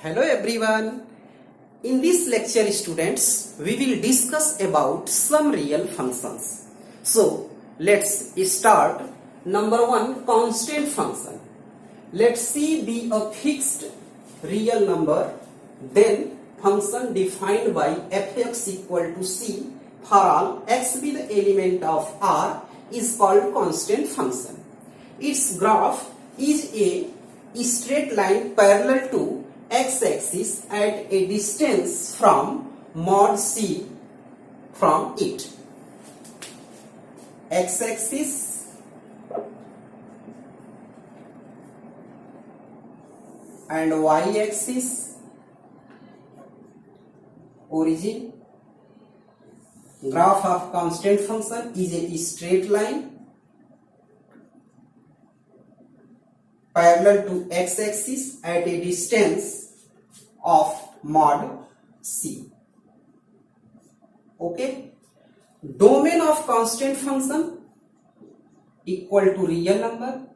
Hello everyone. In this lecture students, we will discuss about some real functions. So, let's start. Number 1, constant function. Let C be a fixed real number, then function defined by fx equal to C for all x be the element of R is called constant function. Its graph is a straight line parallel to x-axis at a distance from mod C from it. X-axis and y-axis origin. Graph of constant function is a straight line parallel to x-axis at a distance of mod C. Okay. Domain of constant function equal to real number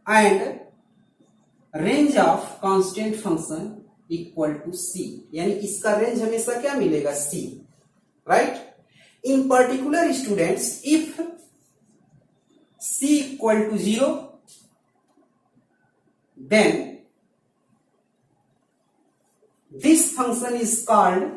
and range of constant function equal to C. यानी इसका range हमेशा क्या मिलेगा? C. Right? In particular students, if C equal to 0, then this function is called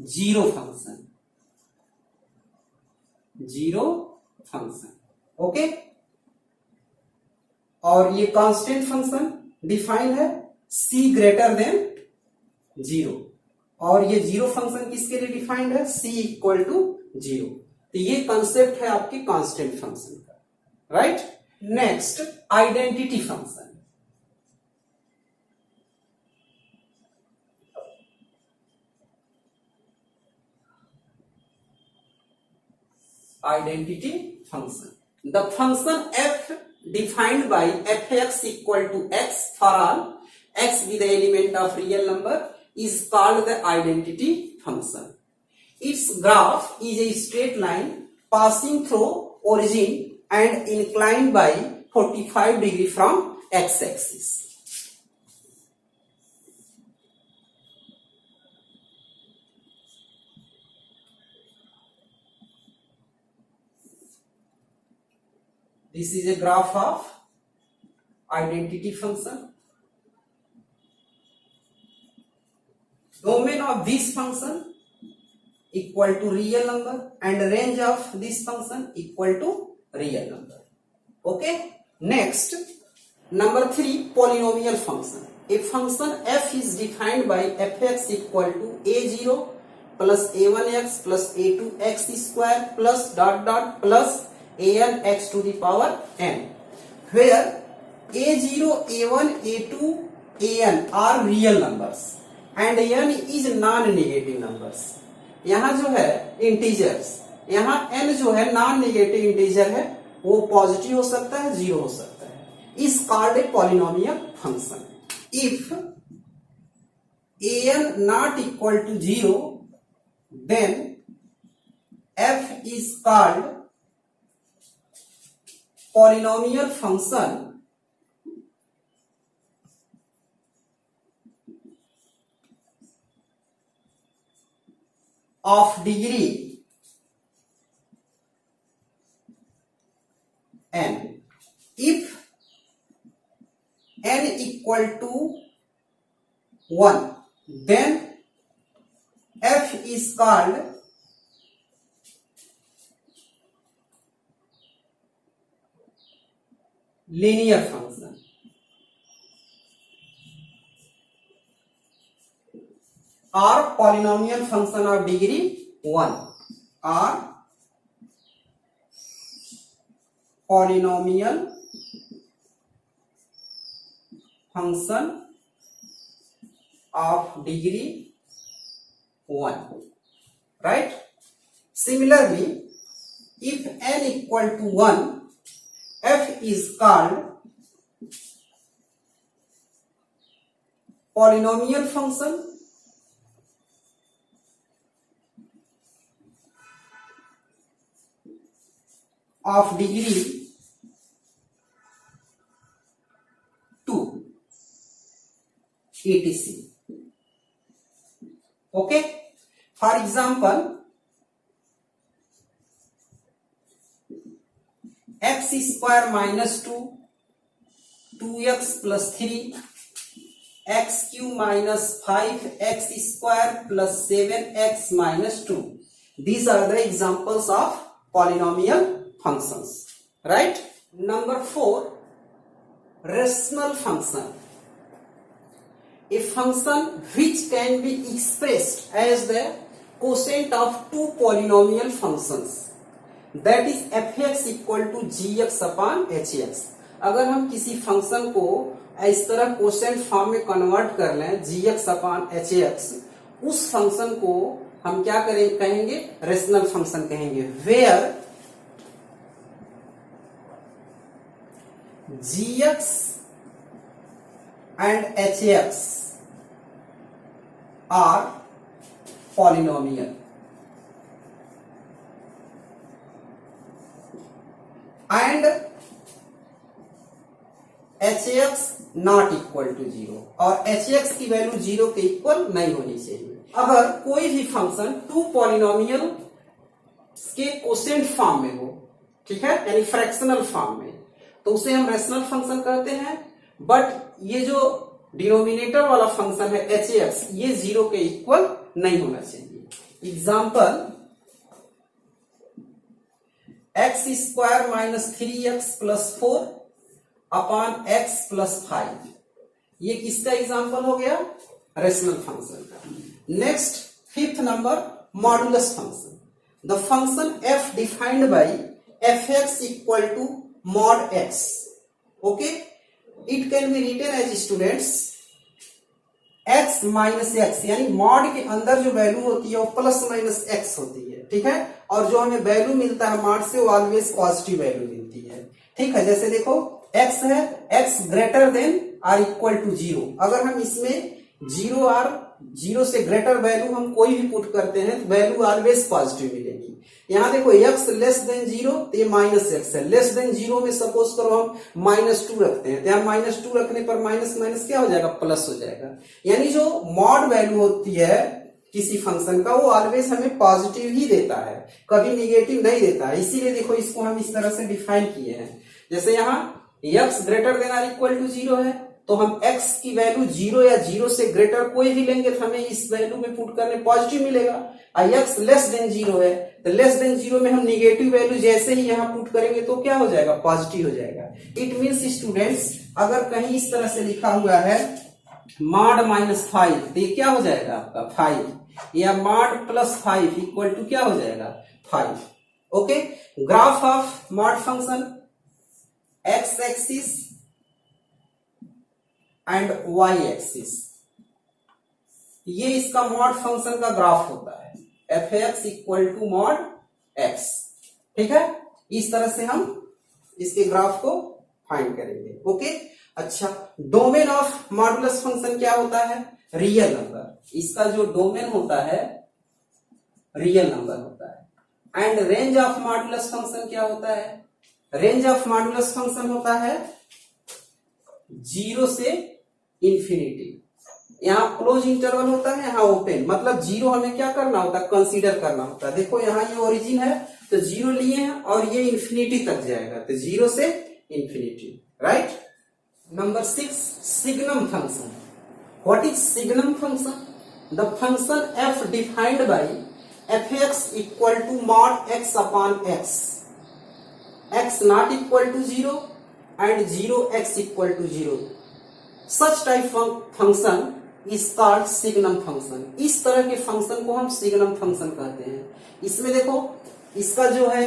zero function. Okay. और ये constant function define है c greater than 0 और ये जीरो फंक्शन किसके लिए डिफाइंड है? c equal to 0. तो ये कंसेप्ट है आपके कांस्टेंट फंक्शन का. Right. Next, identity function. Identity function. The function f defined by fx equal to x for all x be the element of real number is called the identity function. Its graph is a straight line passing through origin and inclined by 45 degree from x-axis. This is a graph of identity function. Domain of this function equal to real number and range of this function equal to real number. Okay. Next, number 3, polynomial function. A function f is defined by fx equal to a0 plus a1x plus a2x square plus dot dot plus an x to the power n, where a0, a1, a2, an are real numbers and n is non-negative numbers. यहाँ जो है integers, यहाँ n जो है non negative integer है, वो positive हो सकता है, जीरो हो सकता है. इस called a polynomial function. If an not equal to 0, then f is called polynomial function of degree n. If n equal to 1, then f is called linear function. Or polynomial function of degree 1, or polynomial function of degree 1. Right. Similarly, if n equal to 1, f is called polynomial function of degree 2 etc. Okay, for example, x square minus 2, 2x plus 3, x cube minus 5, x square plus 7x minus 2. These are the examples of polynomial functions, right? Number 4, rational function. A function which can be expressed as the quotient of two polynomial functions, that is fx equal to gx upon hx. अगर हम किसी function को इस तरह quotient form में convert कर लें gx upon hx, उस फंक्शन को हम क्या कहेंगे? रेशनल फंक्शन कहेंगे, where gx and hx are polynomial and hx not equal to 0, और hx की वैल्यू 0 के इक्वल नहीं होनी चाहिए. अगर कोई भी फंक्शन टू पॉलिनोमियल के क्वोशिएंट फॉर्म में हो, ठीक है, यानी फ्रैक्शनल फॉर्म में, तो उसे हम रेशनल फंक्शन कहते हैं. बट ये जो डिनोमिनेटर वाला फंक्शन है hx, ये 0 के इक्वल नहीं होना चाहिए. Example, x square minus 3x plus 4 upon x plus 5, ये किसका एग्जाम्पल हो गया? रेशनल फंक्शन का. Next, fifth number, modulus function. The function f defined by fx equal to mod x. Okay, it can be written as students x minus x, यानी mod के अंदर जो value होती है वो प्लस माइनस x होती है, ठीक है, और जो हमें वैल्यू मिलता है मॉड से वो ऑलवेज पॉजिटिव वैल्यू मिलती है. ठीक है, जैसे देखो x है, x greater than or equal to 0. अगर हम इसमें 0 और 0 से ग्रेटर वैल्यू हम कोई भी पुट करते हैं तो वैल्यू ऑलवेज पॉजिटिव मिलेगी. यहाँ देखो x लेस देन 0 तो ये माइनस एक्स है. लेस देन 0 में सपोज करो हम -2 रखते हैं, तो यहाँ -2 रखने पर माइनस माइनस क्या हो जाएगा? प्लस हो जाएगा. यानी जो मॉड वैल्यू होती है किसी फंक्शन का वो ऑलवेज हमें पॉजिटिव ही देता है, कभी निगेटिव नहीं देता है. इसीलिए देखो इसको हम इस तरह से डिफाइन किए हैं. जैसे यहाँ x greater than or equal to 0 है, तो हम x की वैल्यू 0 या 0 से ग्रेटर कोई भी लेंगे तो हमें इस वैल्यू में पुट करने पॉजिटिव मिलेगा. और x लेस देन 0 है, तो लेस देन 0 में हम निगेटिव वैल्यू जैसे ही यहाँ पुट करेंगे तो क्या हो जाएगा? पॉजिटिव हो जाएगा. इट मीन्स स्टूडेंट्स, अगर कहीं इस तरह से लिखा हुआ है मॉड -5, तो ये क्या हो जाएगा आपका? 5, या मॉड +5 इक्वल टू क्या हो जाएगा? 5. Okay, graph of mod function, x axis and y axis, ये इसका मॉड फंक्शन का ग्राफ होता है, fx equal to mod x. ठीक है, इस तरह से हम इसके ग्राफ को फाइंड करेंगे. ओके, अच्छा, डोमेन ऑफ मॉडुलस फंक्शन क्या होता है? Real number. इसका जो डोमेन होता है रियल नंबर होता है. And range of modulus function क्या होता है? रेंज ऑफ मॉडुलस फंक्शन होता है 0 से इंफिनिटी. यहाँ क्लोज इंटरवल होता है, यहाँ ओपन, मतलब 0 हमें क्या करना होता है? कंसीडर करना होता है. देखो यहाँ ये ओरिजिन है तो 0 लिए हैं और ये इंफिनिटी तक जाएगा, तो 0 से infinity. Right. Number 6, signum function. What is signum function? The function f defined by fx equal to mod x upon x, x not equal to 0 and 0x equal to 0. Such type of function is called signum function. इस तरह के function को हम signum function कहते हैं. इसमें देखो इसका जो है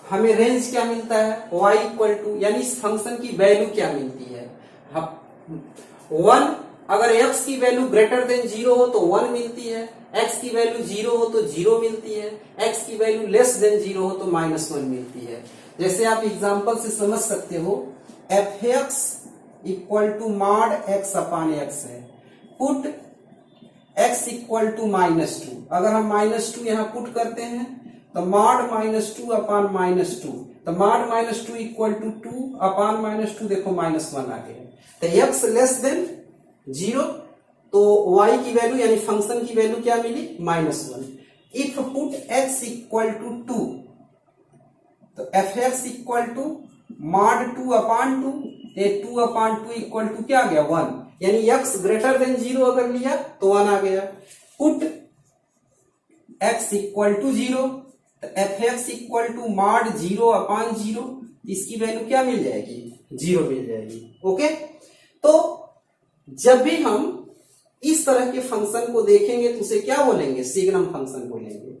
हमें रेंज क्या मिलता है? y इक्वल टू, यानी इस फंक्शन की वैल्यू क्या मिलती है? 1. अगर x की वैल्यू ग्रेटर देन 0 हो तो 1 मिलती है, x की वैल्यू 0 हो तो 0 मिलती है, x की वैल्यू लेस देन 0 हो तो -1 मिलती है. जैसे आप एग्जांपल से समझ सकते हो, fx equal to mod x upon x है. Put x equal to -2. अगर हम -2 यहाँ पुट करते हैं तो मॉड -2 अपॉन -2, तो मॉड -2 इक्वल टू 2 अपॉन -2, देखो -1 आ गया। तो x लेस देन 0, तो y की वैल्यू यानी फंक्शन की वैल्यू क्या मिली? -1। If put x equal to 2, तो fx equal to mod 2 upon 2, ये 2 अपॉन 2 इक्वल टू क्या आ गया? 1, यानी x ग्रेटर देन 0 अगर लिया तो 1 आ गया। पुट x इक्वल टू 0, तो fx equal to mod 0 upon 0, इसकी वैल्यू क्या मिल जाएगी? 0 मिल जाएगी। ओके, तो जब भी हम इस तरह के फंक्शन को देखेंगे तो उसे क्या बोलेंगे? सिग्नम फंक्शन बोलेंगे।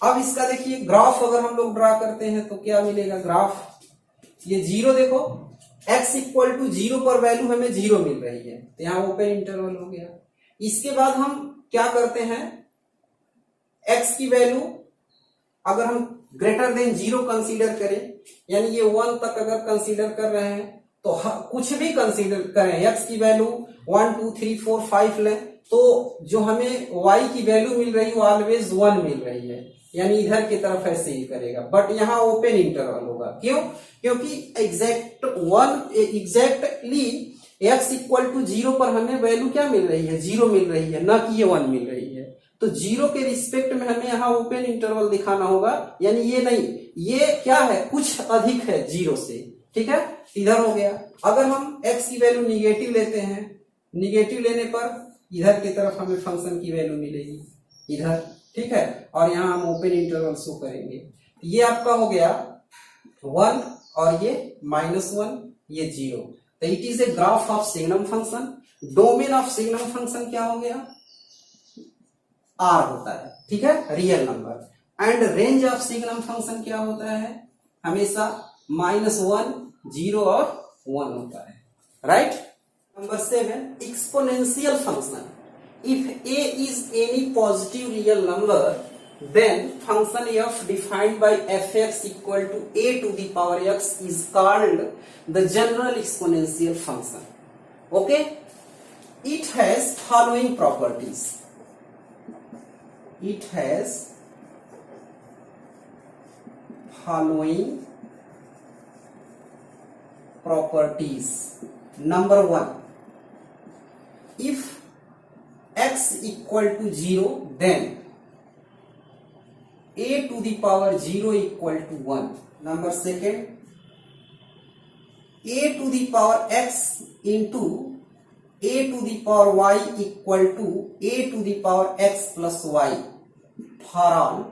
अब इसका देखिए ग्राफ अगर हम लोग ड्रा करते हैं तो क्या मिलेगा? ग्राफ ये 0, देखो x इक्वल टू 0 पर वैल्यू हमें 0 मिल रही है, तो यहाँ ओपन इंटरवल हो गया। इसके बाद हम क्या करते हैं? x की वैल्यू अगर हम ग्रेटर देन 0 कंसीडर करें, यानी ये 1 तक अगर कंसीडर कर रहे हैं, तो कुछ भी कंसीडर करें, x की वैल्यू 1 2 3 4 5 लें, तो जो हमें y की वैल्यू मिल रही है वो ऑलवेज 1 मिल रही है, यानी इधर की तरफ ऐसे ही करेगा, बट यहाँ ओपन इंटरवल होगा। क्यों? क्योंकि एग्जैक्टली x इक्वल टू 0 पर हमें वैल्यू क्या मिल रही है? 0 मिल रही है, ना कि ये 1 मिल रही है। तो 0 के रिस्पेक्ट में हमें यहाँ ओपन इंटरवल दिखाना होगा, यानी ये नहीं, ये क्या है? कुछ अधिक है 0 से, ठीक है? इधर हो गया। अगर हम x की वैल्यू निगेटिव लेते हैं, निगेटिव लेने पर इधर की तरफ हमें फंक्शन की वैल्यू मिलेगी, इधर, ठीक है? और यहाँ हम ओपन इंटरवल शो करेंगे। ये आपका हो गया 1 और ये -1, ये 0। तो it is a graph of signum function. Domain of signum function क्या हो गया? R होता है, ठीक है, real number. And range of signum function क्या होता है? हमेशा -1, 0 और 1 होता है, right? Number 7, exponential function. If a is any positive real number, then function f defined by fx equal to a to the power x is called the general exponential function. Okay, it has following properties. It has following properties. Number 1, if x equal to 0, then a to the power 0 equal to 1. Number 2, a to the power x into a to the power y equal to a to the power x plus y for all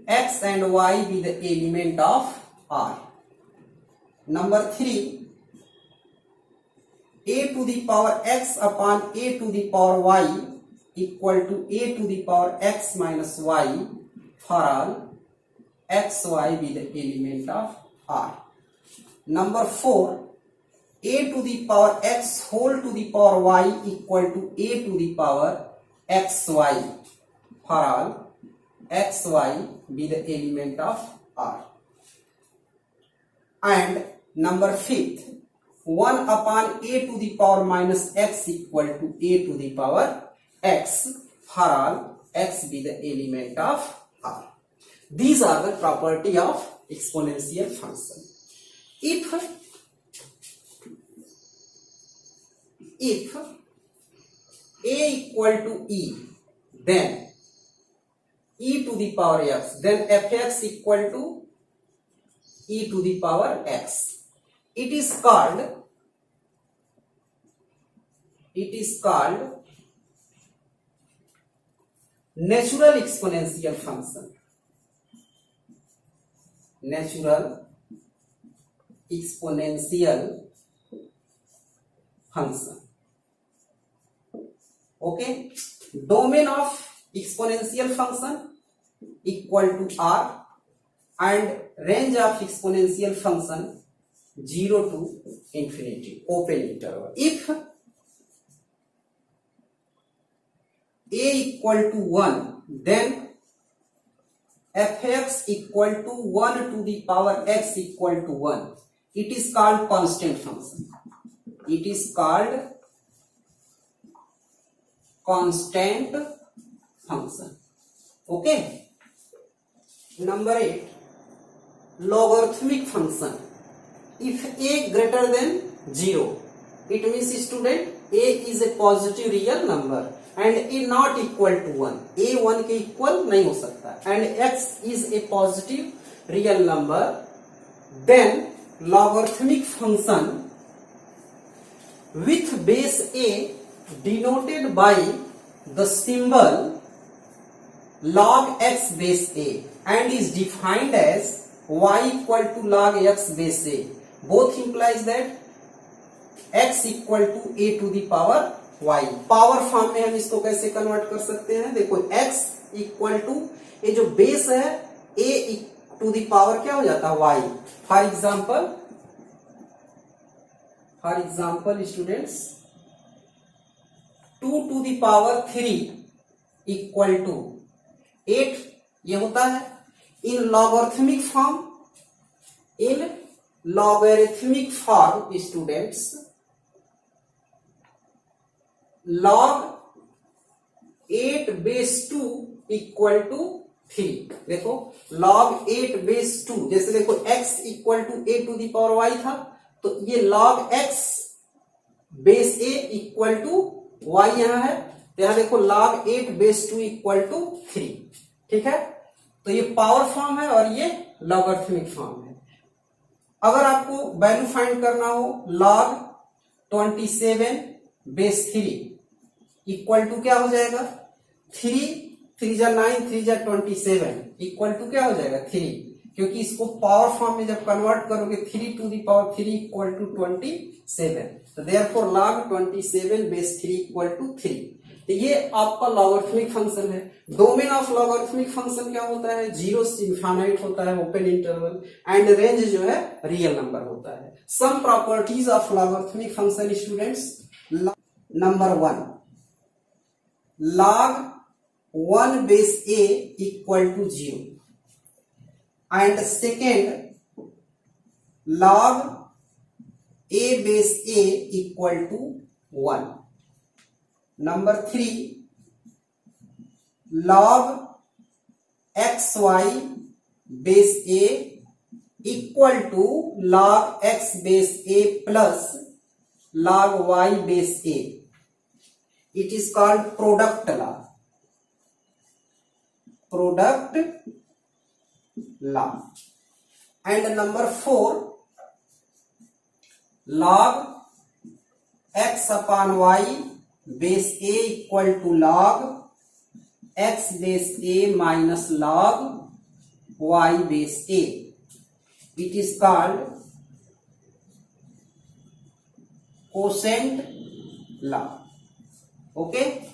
x and y be the element of R. Number 3, a to the power x upon a to the power y equal to a to the power x minus y for all x, y be the element of R. Number 4, a to the power x whole to the power y equal to a to the power x, y for all x, y be the element of R. And number 5, 1 upon a to the power minus x equal to a to the power x for all x be the element of R. These are the property of exponential function. If a equal to e, then e to the power x, then fx equal to e to the power x. It is called natural exponential function. Natural exponential function. Okay, domain of exponential function equal to R and range of exponential function 0 to infinity, open interval. If a equal to 1, then fx equal to 1 to the power x equal to 1. It is called constant function. It is called constant function. Okay. Number 8, logarithmic function. If a greater than 0, it means student a is a positive real number and a not equal to 1. a 1 के equal नहीं हो सकता and x is a positive real number, then logarithmic function with base a denoted by the symbol log x base a and is defined as y equal to log x base a. Both implies that x equal to a to the power y. Power form में हम इसको कैसे convert कर सकते हैं? देखो x equal to ये जो बेस है a टू द पावर क्या हो जाता है? y. For example students 2 to the power 3 equal to 8 ये होता है. In logarithmic form students log 8 base 2 equal to 3. देखो log 8 base 2, जैसे देखो x equal to a to the power y था तो ये log x base a equal to y यहां है, तो यहां देखो log 8 base 2 इक्वल टू 3. ठीक है, तो ये पावर फॉर्म है और ये लॉगरिथमिक फॉर्म है. अगर आपको वैल्यू फाइंड करना हो log 27 बेस 3 इक्वल टू क्या हो जाएगा? 3 जा 9 3 जा 27 इक्वल टू क्या हो जाएगा? 3. क्योंकि इसको पावर फॉर्म में जब कन्वर्ट करोगे 3 to the power 3 equal to 27, तो therefore log 27 base 3 equal to 3. तो ये आपका लॉगरिथमिक फंक्शन है. डोमेन ऑफ लॉगरिथमिक फंक्शन क्या होता है? 0 से इनफाइनाइट होता है, ओपन इंटरवल, एंड रेंज जो है रियल नंबर होता है. Some properties of logarithmic function students. Number 1, log 1 base a equal to 0, and second log a base a equal to 1. Number 3, log xy base a equal to log x base a plus log y base a. It is called product law. And number 4, log x upon y base a equal to log x base a minus log y base a. It is called quotient law. Okay.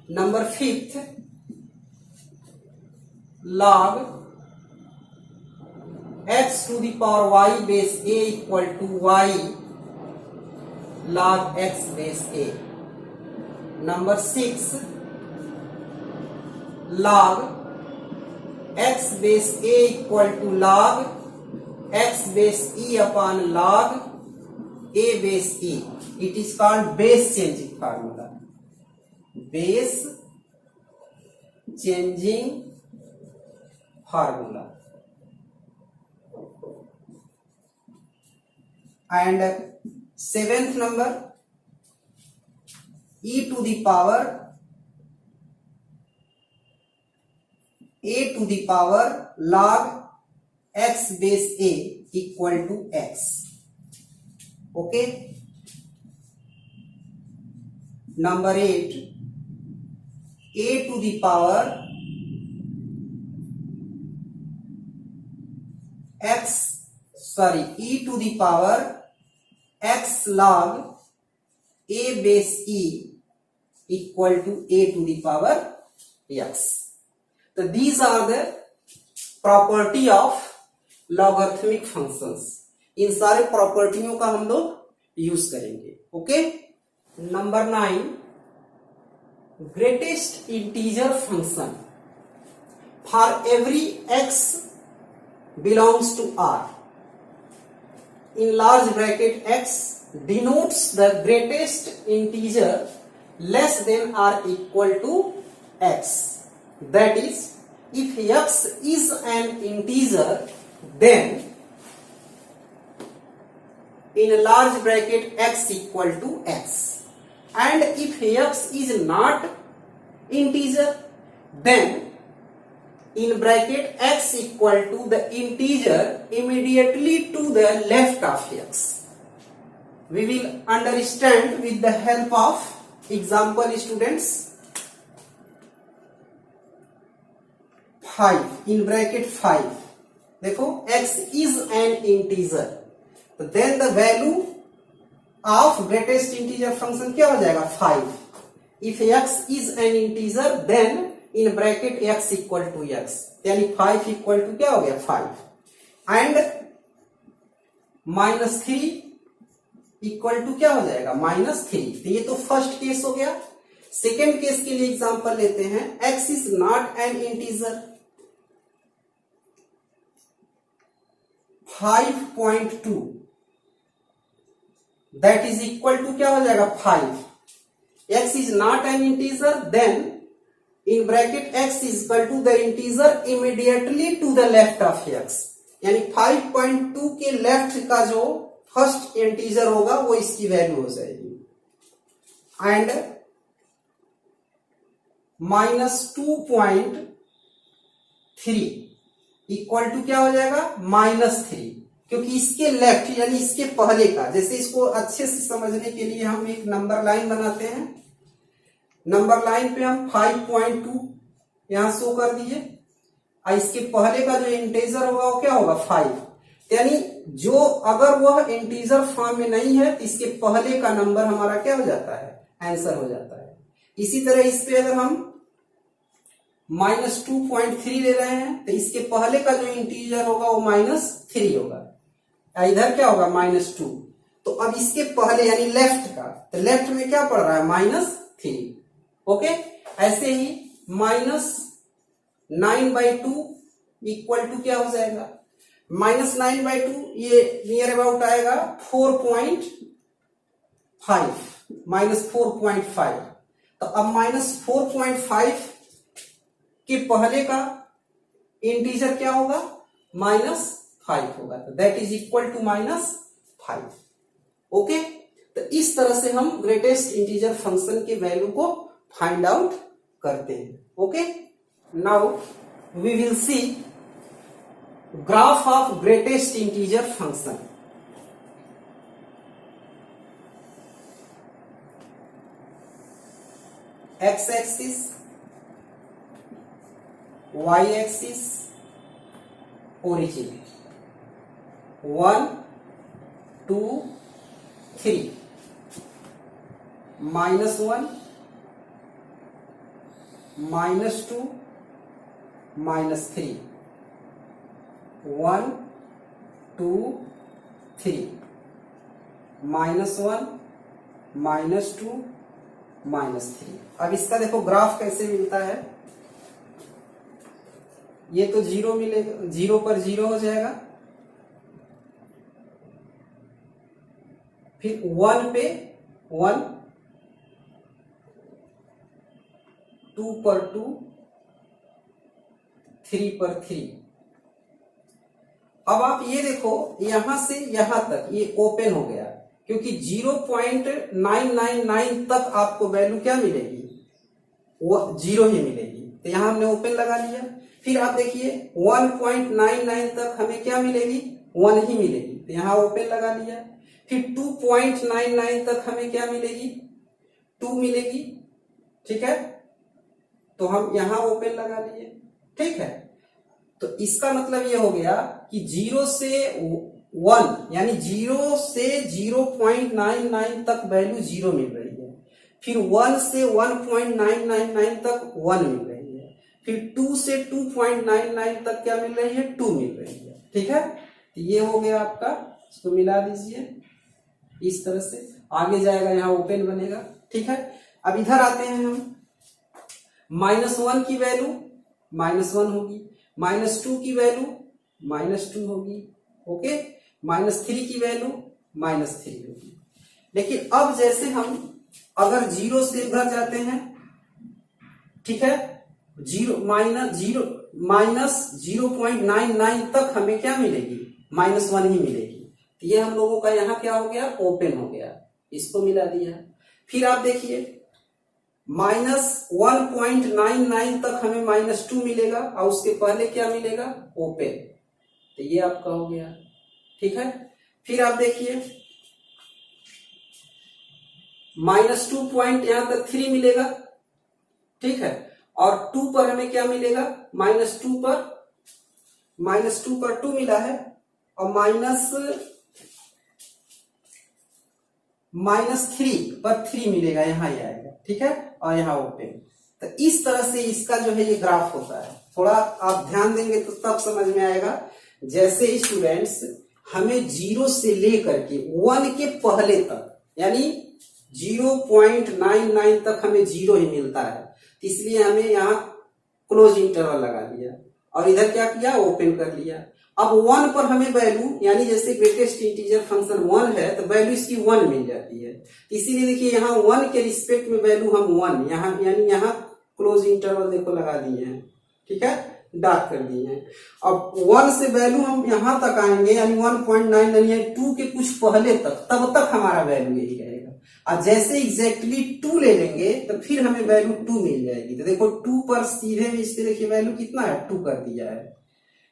Number 5th, log x to the power y base a equal to y log x base a. Number 6, log x base a equal to log x base e upon log a base e. It is called base changing formula. Base changing formula. And 7th number, e to the power log x base a equal to x. Okay. Number 8, e to the power x log a base e equal to a to the power x. So these are the property of logarithmic functions. इन सारे प्रॉपर्टियों का हम लोग use करेंगे. Okay. Number 9, greatest integer function for every x belongs to R. In large bracket x denotes the greatest integer less than or equal to x. That is, if x is an integer, then in a large bracket x equal to x, and if x is not integer, then in bracket x equal to the integer immediately to the left of x. We will understand with the help of example, students. 5 in bracket 5, देखो x is an integer, तो then the value of greatest integer function क्या हो जाएगा 5. if x is an integer, then in bracket x equal to x, यानी 5 equal to क्या हो गया 5, and -3 equal to क्या हो जाएगा -3. तो ये तो फर्स्ट केस हो गया. सेकेंड केस के लिए एग्जांपल लेते हैं. x is not an integer, 5.2 that is equal to क्या हो जाएगा 5. x is not an integer, then in bracket x is equal to the integer immediately to the left of x, यानी 5.2 के left का जो first integer होगा वो इसकी वैल्यू हो जाएगी. एंड -2.3 इक्वल टू क्या हो जाएगा -3, क्योंकि इसके लेफ्ट यानी इसके पहले का. जैसे इसको अच्छे से समझने के लिए हम एक नंबर लाइन बनाते हैं. नंबर लाइन पे हम 5.2 यहां शो कर दिए, और इसके पहले का जो इंटीजर होगा वो क्या होगा 5. यानी जो अगर वह इंटीजर फॉर्म में नहीं है तो इसके पहले का नंबर हमारा क्या हो जाता है आंसर हो जाता है. इसी तरह इस पे अगर हम -2.3 ले रहे हैं तो इसके पहले का जो इंटीजर होगा वो -3 होगा, इधर क्या होगा -2. तो अब इसके पहले यानी लेफ्ट का, तो लेफ्ट में क्या पड़ रहा है -3. ओके, ऐसे ही -9/2 इक्वल टू क्या हो जाएगा -9/2, ये नियर अबाउट आएगा 4.5 -4.5. तो अब -4.5 के पहले का इंटीजर क्या होगा -5 होगा, तो that is equal to -5. Okay, तो इस तरह से हम ग्रेटेस्ट इंटीजर फंक्शन के वैल्यू को फाइंड आउट करते हैं. Okay, now we will see graph of greatest integer function. X axis, y axis, origin 1 2 3, -1 -2 -3, 1 2 3, -1 -2 -3. अब इसका देखो ग्राफ कैसे मिलता है. ये तो 0 मिलेगा, 0 पर 0 हो जाएगा, फिर 1 पे 1, 2 पर 2, 3 पर 3. अब आप ये देखो यहां से यहां तक ये ओपन हो गया, क्योंकि 0.999 तक आपको वैल्यू क्या मिलेगी वो 0 ही मिलेगी. तो यहां हमने ओपन लगा लिया. फिर आप देखिए 1.99 तक हमें क्या मिलेगी 1 ही मिलेगी, तो यहां ओपन लगा लिया. फिर 2.99 तक हमें क्या मिलेगी 2 मिलेगी. ठीक है, तो हम यहां ओपन लगा लिए. ठीक है, तो इसका मतलब ये हो गया कि 0 से 1 यानी 0 से 0.99 तक वैल्यू 0 मिल रही है. फिर 1 से 1.999 तक 1 मिल रही है. फिर 2 से 2.99 तक क्या मिल रही है 2 मिल रही है. ठीक है, तो ये हो गया आपका, इसको मिला दीजिए इस तरह से. आगे जाएगा, यहाँ ओपन बनेगा. ठीक है, अब इधर आते हैं हम. -1 की वैल्यू -1 होगी, -2 की वैल्यू -2 होगी. ओके, -3 की वैल्यू -3 होगी. लेकिन अब जैसे हम अगर 0 से उधर जाते हैं, ठीक है, 0 -0.99 तक हमें क्या मिलेगी, -1 ही मिलेगी। तो ये हम लोगों का यहाँ क्या हो गया, ओपन हो गया, इसको मिला दिया। फिर आप देखिए -1.99 तक हमें -2 मिलेगा और उसके पहले क्या मिलेगा, ओपन। तो ये आपका हो गया, ठीक है। फिर आप देखिए -2 पॉइंट यहां तक 3 मिलेगा, ठीक है। और 2 पर हमें क्या मिलेगा, -2 पर 2 मिला है और -3 पर 3 मिलेगा, यहां ही आएगा, ठीक है। और यहाँ ओपन। तो इस तरह से इसका जो है ये ग्राफ होता है। थोड़ा आप ध्यान देंगे तो तब समझ में आएगा। जैसे स्टूडेंट्स हमें 0 से लेकर के 1 के पहले तक, यानी 0.99 तक हमें 0 ही मिलता है, इसलिए हमें यहाँ क्लोज इंटरवल लगा दिया और इधर क्या किया, ओपन कर लिया। अब 1 पर हमें वैल्यू, यानी जैसे ग्रेटेस्ट इंटीजर फंक्शन 1 है तो वैल्यू इसकी 1 मिल जाती है, इसीलिए देखिए यहाँ 1 के रिस्पेक्ट में वैल्यू हम 1 यहाँ, यानी यहाँ क्लोज इंटरवल देखो लगा दिए हैं, ठीक है, डार्क कर दिए हैं। अब 1 से वैल्यू हम यहां तक आएंगे, यानी 1.99 यानी 2 के कुछ पहले तक, तब तक हमारा वैल्यू यही रहेगा। और जैसे एग्जैक्टली 2 ले लेंगे तो फिर हमें वैल्यू 2 मिल जाएगी। तो देखो 2 पर सीधे में इसके देखिए वैल्यू कितना है, 2 कर दिया है।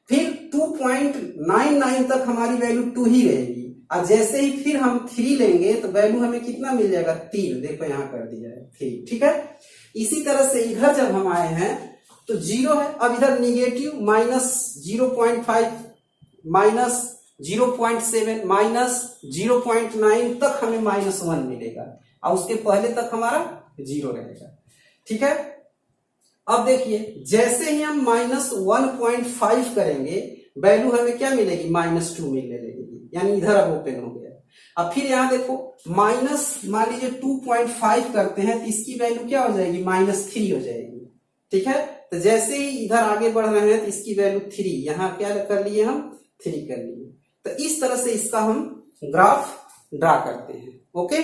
फिर 2.99 तक हमारी वैल्यू 2 ही रहेगी। और जैसे ही फिर हम 3 लेंगे तो वैल्यू हमें कितना मिल जाएगा, 3, देखो यहां कर दिया है 3, ठीक है। इसी तरह से इधर जब हम आए हैं तो 0 है, अब इधर निगेटिव -0.5 -0.7 -0.9 तक हमें -1 मिलेगा और उसके पहले तक हमारा 0 रहेगा, ठीक है। अब देखिए जैसे ही हम -1.5 करेंगे वैल्यू हमें क्या मिलेगी, -2 मिलने लगेगी, यानी इधर अब ओपन हो गया। अब फिर यहां देखो माइनस, मान लीजिए 2.5 करते हैं तो इसकी वैल्यू क्या हो जाएगी, -3 हो जाएगी, ठीक है। तो जैसे ही इधर आगे बढ़ रहे हैं तो इसकी वैल्यू 3, यहां क्या कर लिए हम, 3 कर लिए। तो इस तरह से इसका हम ग्राफ ड्रा करते हैं, ओके।